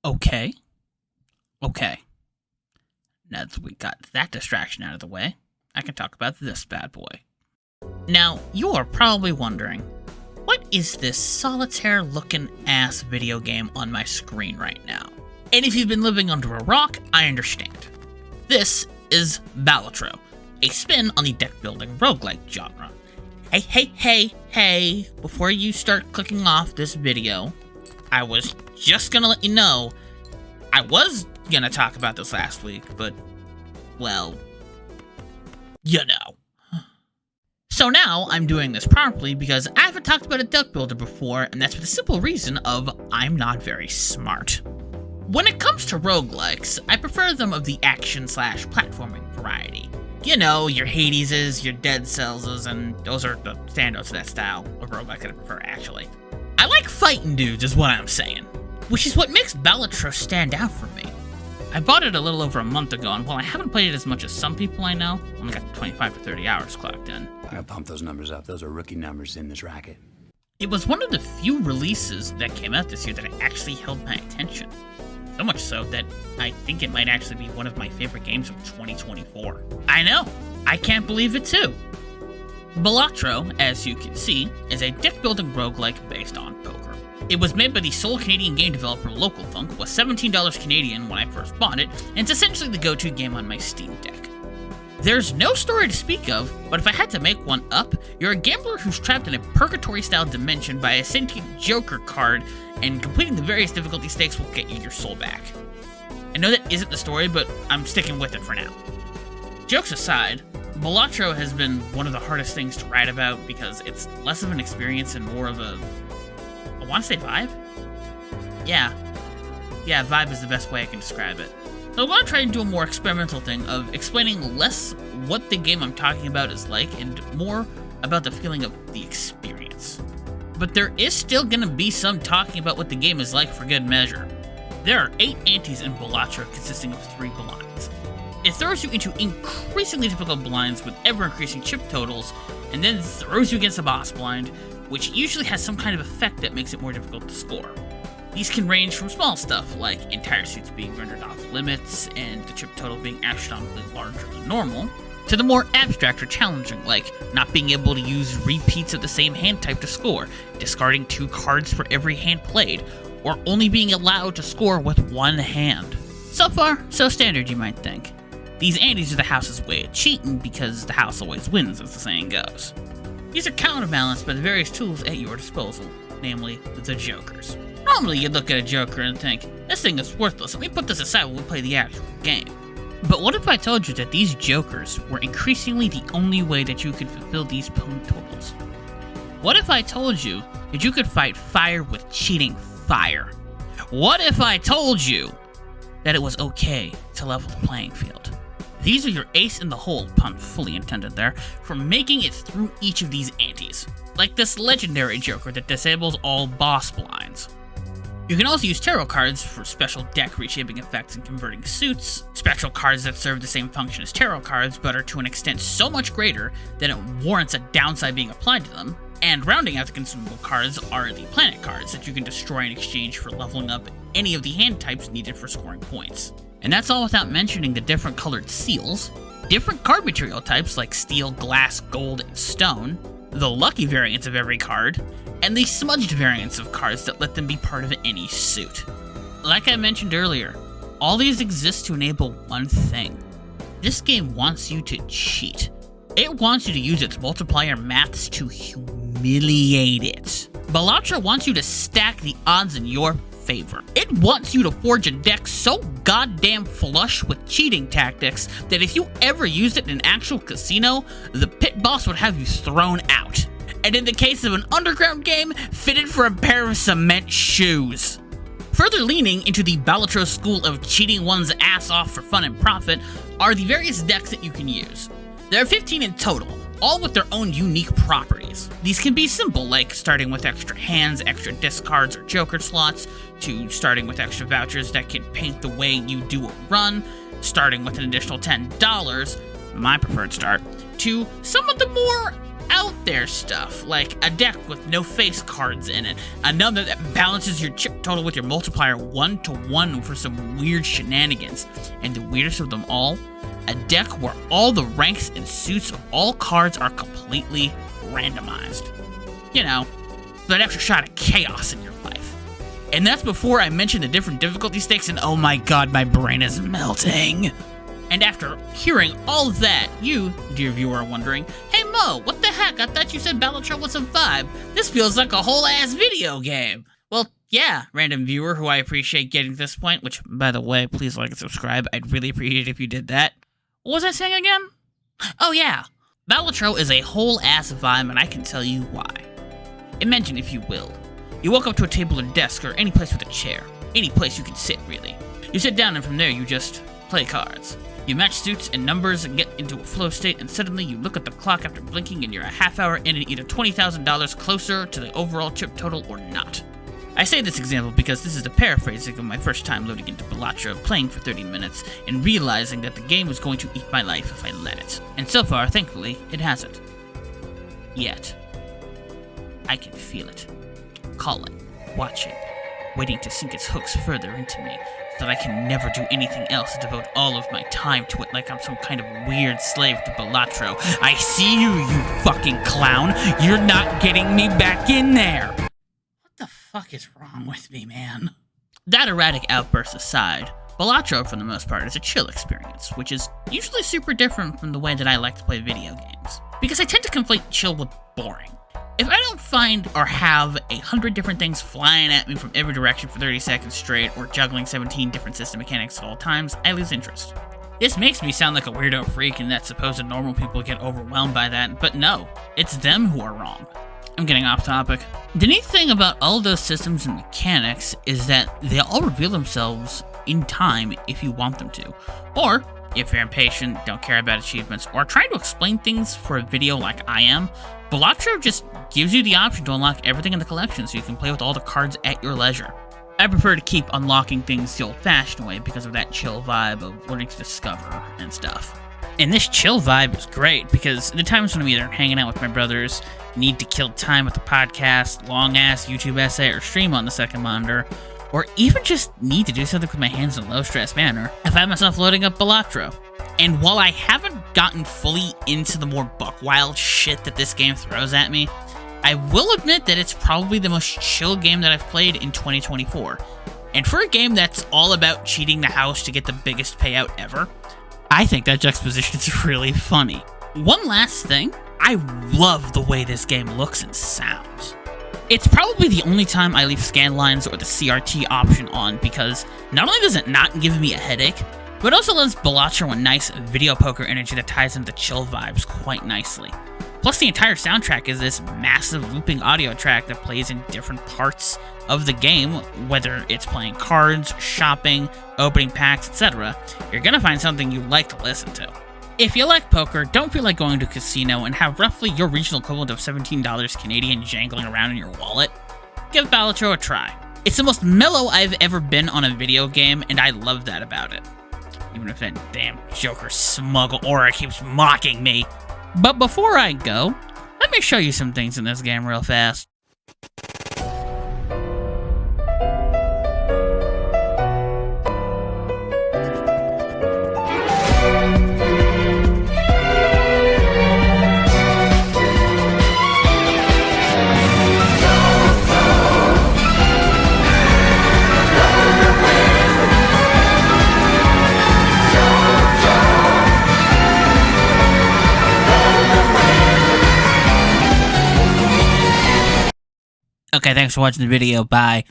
Okay. Now that we got that distraction out of the way, I can talk about this bad boy. Now, you are probably wondering, what is this solitaire-looking ass video game on my screen right now? And if you've been living under a rock, I understand. This is Balatro, a spin on the deck-building roguelike genre. Hey, before you start clicking off this video, I was just gonna let you know, I was gonna talk about this last week, but, well, you know. So now I'm doing this promptly because I haven't talked about a deck builder before, and that's for the simple reason of I'm not very smart. When it comes to roguelikes, I prefer them of the action/platforming variety. You know, your Hadeses, your Dead Cells, and those are the standouts for that style of roguelike that I prefer, actually. I like fighting dudes, is what I'm saying, which is what makes Balatro stand out for me. I bought it a little over a month ago, and while I haven't played it as much as some people I know, I only got 25 to 30 hours clocked in. I gotta pump those numbers up. Those are rookie numbers in this racket. It was one of the few releases that came out this year that actually held my attention. So much so that I think it might actually be one of my favorite games of 2024. I know! I can't believe it too! Balatro, as you can see, is a deck-building roguelike based on poker. It was made by the sole Canadian game developer LocalThunk, was $17 Canadian when I first bought it, and it's essentially the go-to game on my Steam Deck. There's no story to speak of, but if I had to make one up, you're a gambler who's trapped in a purgatory-style dimension by a sentient Joker card, and completing the various difficulty stakes will get you your soul back. I know that isn't the story, but I'm sticking with it for now. Jokes aside, Balatro has been one of the hardest things to write about because it's less of an experience and more of a... I want to say vibe? Yeah, vibe is the best way I can describe it. So I'm going to try and do a more experimental thing of explaining less what the game I'm talking about is like and more about the feeling of the experience. But there is still going to be some talking about what the game is like for good measure. There are 8 antes in Balatro consisting of 3 blinds. It throws you into increasingly difficult blinds with ever-increasing chip totals, and then throws you against a boss blind, which usually has some kind of effect that makes it more difficult to score. These can range from small stuff, like entire suits being rendered off limits, and the chip total being astronomically larger than normal, to the more abstract or challenging, like not being able to use repeats of the same hand type to score, discarding 2 cards for every hand played, or only being allowed to score with 1 hand. So far, so standard, you might think. These antes are the house's way of cheating because the house always wins, as the saying goes. These are counterbalanced by the various tools at your disposal, namely the jokers. Normally you'd look at a joker and think, this thing is worthless, let me put this aside while we play the actual game. But what if I told you that these jokers were increasingly the only way that you could fulfill these point totals? What if I told you that you could fight fire with cheating fire? What if I told you that it was okay to level the playing field? These are your ace in the hole, pun fully intended there, for making it through each of these antes, like this legendary joker that disables all boss blinds. You can also use tarot cards for special deck reshaping effects and converting suits, spectral cards that serve the same function as tarot cards but are to an extent so much greater that it warrants a downside being applied to them, and rounding out the consumable cards are the planet cards that you can destroy in exchange for leveling up any of the hand types needed for scoring points. And that's all without mentioning the different colored seals, different card material types like steel, glass, gold, and stone, the lucky variants of every card, and the smudged variants of cards that let them be part of any suit. Like I mentioned earlier, all these exist to enable one thing. This game wants you to cheat. It wants you to use its multiplier maths to humiliate it. Balatro wants you to stack the odds in your favor. It wants you to forge a deck so goddamn flush with cheating tactics that if you ever used it in an actual casino, the pit boss would have you thrown out. And in the case of an underground game, fitted for a pair of cement shoes. Further leaning into the Balatro school of cheating one's ass off for fun and profit are the various decks that you can use. There are 15 in total, all with their own unique properties. These can be simple, like starting with extra hands, extra discards, or joker slots, to starting with extra vouchers that can paint the way you do a run, starting with an additional $10, my preferred start, to some of the more out there stuff, like a deck with no face cards in it, another that balances your chip total with your multiplier 1-to-1 for some weird shenanigans, and the weirdest of them all, a deck where all the ranks and suits of all cards are completely randomized. You know, that extra shot of chaos in your life. And that's before I mention the different difficulty stakes, and oh my god, my brain is melting. And after hearing all that, you, dear viewer, are wondering, hey Mo, what the heck? I thought you said Balatro was a vibe. This feels like a whole-ass video game. Well, yeah, random viewer who I appreciate getting to this point, which, by the way, please like and subscribe. I'd really appreciate it if you did that. What was I saying again? Oh yeah, Balatro is a whole-ass vibe, and I can tell you why. Imagine, if you will, you walk up to a table or desk or any place with a chair. Any place you can sit, really. You sit down, and from there you just play cards. You match suits and numbers and get into a flow state, and suddenly you look at the clock after blinking and you're a half hour in and either $20,000 closer to the overall chip total or not. I say this example because this is a paraphrasing of my first time loading into Balatro, playing for 30 minutes, and realizing that the game was going to eat my life if I let it. And so far, thankfully, it hasn't. Yet. I can feel it. Calling, watching, waiting to sink its hooks further into me, so that I can never do anything else and devote all of my time to it like I'm some kind of weird slave to Balatro. I see you, you fucking clown! You're not getting me back in there! What the fuck is wrong with me, man? That erratic outburst aside, Balatro, for the most part, is a chill experience, which is usually super different from the way that I like to play video games. Because I tend to conflate chill with boring. If I don't find or have 100 different things flying at me from every direction for 30 seconds straight, or juggling 17 different system mechanics at all times, I lose interest. This makes me sound like a weirdo freak and that supposed normal people get overwhelmed by that, but no, it's them who are wrong. I'm getting off topic. The neat thing about all those systems and mechanics is that they all reveal themselves in time if you want them to. Or, if you're impatient, don't care about achievements, or trying to explain things for a video like I am, Balatro just gives you the option to unlock everything in the collection so you can play with all the cards at your leisure. I prefer to keep unlocking things the old-fashioned way because of that chill vibe of learning to discover and stuff. And this chill vibe is great because the times when I'm either hanging out with my brothers, need to kill time with the podcast, long-ass YouTube essay, or stream on the second monitor, or even just need to do something with my hands in a low-stress manner, I find myself loading up Balatro. And while I haven't gotten fully into the more buck-wild shit that this game throws at me, I will admit that it's probably the most chill game that I've played in 2024. And for a game that's all about cheating the house to get the biggest payout ever, I think that juxtaposition is really funny. One last thing, I love the way this game looks and sounds. It's probably the only time I leave scanlines or the CRT option on because not only does it not give me a headache, but it also lends Balatro a nice video poker energy that ties into the chill vibes quite nicely. Plus, the entire soundtrack is this massive looping audio track that plays in different parts of the game, whether it's playing cards, shopping, opening packs, etc. You're gonna find something you like to listen to. If you like poker, don't feel like going to a casino, and have roughly your regional equivalent of $17 Canadian jangling around in your wallet, give Balatro a try. It's the most mellow I've ever been on a video game, and I love that about it. Even if that damn Joker smug aura keeps mocking me. But before I go, let me show you some things in this game real fast. Okay, thanks for watching the video. Bye.